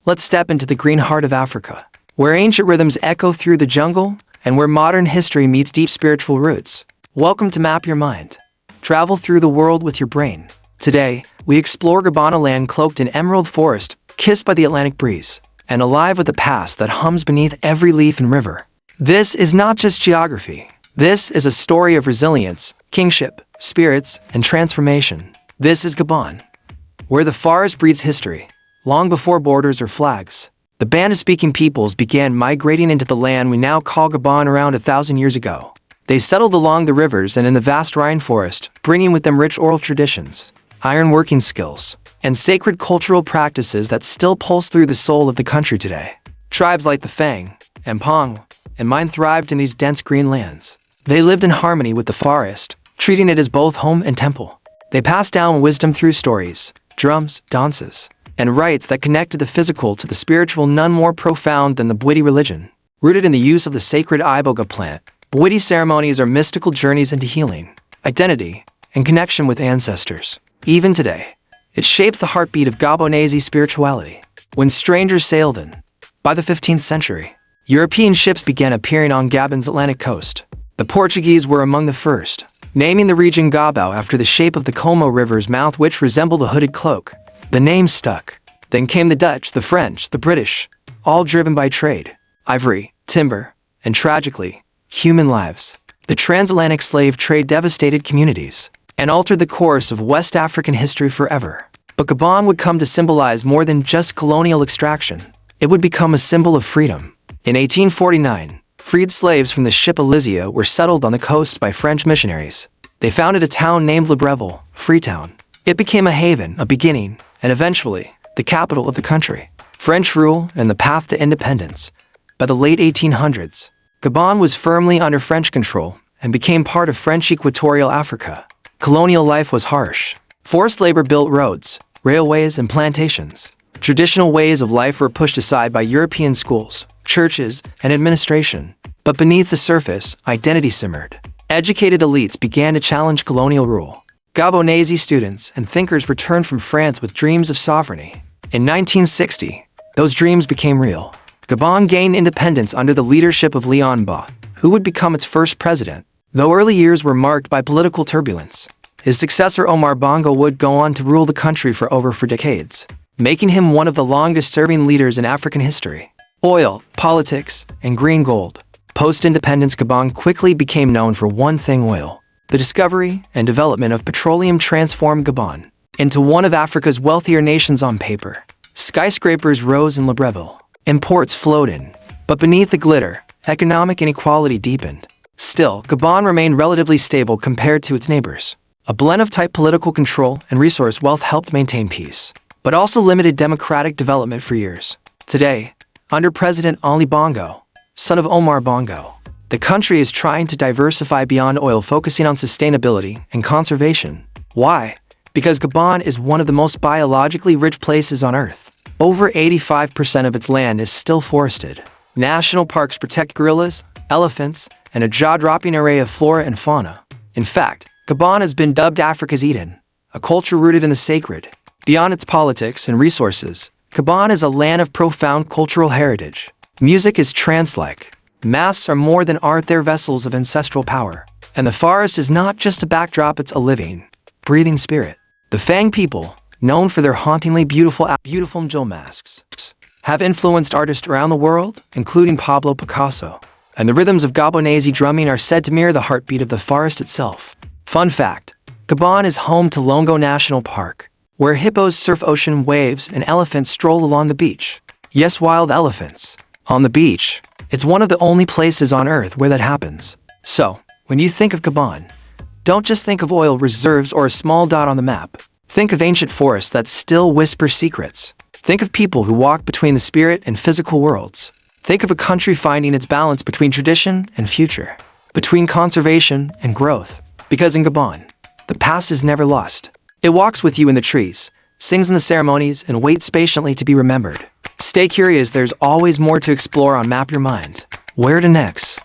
let's step into the green heart of Africa, where ancient rhythms echo through the jungle and where modern history meets deep spiritual roots. Welcome to Map Your Mind. Travel through the world with your brain. Today, we explore Gabon, a land cloaked in emerald forest, kissed by the Atlantic breeze, and alive with a past that hums beneath every leaf and river. This is not just geography. This is a story of resilience, kingship, spirits, and transformation. This is Gabon, where the forest breathes history. Long before borders or flags, the Banda-speaking peoples began migrating into the land we now call Gabon around 1,000 years ago. They settled along the rivers and in the vast rainforest, bringing with them rich oral traditions, iron-working skills, and sacred cultural practices that still pulse through the soul of the country today. Tribes like the Fang, Mpong, and MYM thrived in these dense green lands. They lived in harmony with the forest, treating it as both home and temple. They passed down wisdom through stories, drums, dances, and rites that connected the physical to the spiritual, none more profound than the Bwiti religion. Rooted in the use of the sacred iboga plant, Bwiti ceremonies are mystical journeys into healing, identity, and connection with ancestors. Even today, it shapes the heartbeat of Gabonese spirituality. When strangers sailed in, by the 15th century, European ships began appearing on Gabon's Atlantic coast. The Portuguese were among the first, naming the region Gabon after the shape of the Como River's mouth, which resembled a hooded cloak. The name stuck. Then came the Dutch, the French, the British, all driven by trade, ivory, timber, and tragically, human lives. The transatlantic slave trade devastated communities and altered the course of West African history forever. But Gabon would come to symbolize more than just colonial extraction. It would become a symbol of freedom. In 1849, freed slaves from the ship Elysia were settled on the coast by French missionaries. They founded a town named Libreville, Freetown. It became a haven, a beginning, and eventually, the capital of the country. French rule and the path to independence. By the late 1800s, Gabon was firmly under French control and became part of French Equatorial Africa. Colonial life was harsh. Forced labor built roads, railways, and plantations. Traditional ways of life were pushed aside by European schools, churches, and administration. But beneath the surface, identity simmered. Educated elites began to challenge colonial rule. Gabonese students and thinkers returned from France with dreams of sovereignty. In 1960, those dreams became real. Gabon gained independence under the leadership of Léon Ba, who would become its first president. Though early years were marked by political turbulence, his successor Omar Bongo would go on to rule the country for decades, making him one of the longest-serving leaders in African history. Oil, politics, and green gold. Post-independence, Gabon quickly became known for one thing: oil. The discovery and development of petroleum transformed Gabon into one of Africa's wealthier nations on paper. Skyscrapers rose in Libreville, and ports flowed in. But beneath the glitter, economic inequality deepened. Still, Gabon remained relatively stable compared to its neighbors. A blend of tight political control and resource wealth helped maintain peace, but also limited democratic development for years. Today, under President Ali Bongo, son of Omar Bongo, the country is trying to diversify beyond oil, focusing on sustainability and conservation. Why? Because Gabon is one of the most biologically rich places on Earth. Over 85% of its land is still forested. National parks protect gorillas, elephants, and a jaw-dropping array of flora and fauna. In fact, Gabon has been dubbed Africa's Eden, a culture rooted in the sacred. Beyond its politics and resources, Gabon is a land of profound cultural heritage. Music is trance-like. Masks are more than art, they're vessels of ancestral power. And the forest is not just a backdrop, it's a living, breathing spirit. The Fang people, known for their hauntingly beautiful Mjol masks, have influenced artists around the world, including Pablo Picasso. And the rhythms of Gabonese drumming are said to mirror the heartbeat of the forest itself. Fun fact, Gabon is home to Longo National Park, where hippos surf ocean waves and elephants stroll along the beach. Yes, wild elephants. On the beach. It's one of the only places on Earth where that happens. So, when you think of Gabon, don't just think of oil reserves or a small dot on the map. Think of ancient forests that still whisper secrets. Think of people who walk between the spirit and physical worlds. Think of a country finding its balance between tradition and future, between conservation and growth. Because in Gabon, the past is never lost. It walks with you in the trees, sings in the ceremonies, and waits patiently to be remembered. Stay curious, there's always more to explore on Map Your Mind. Where to next?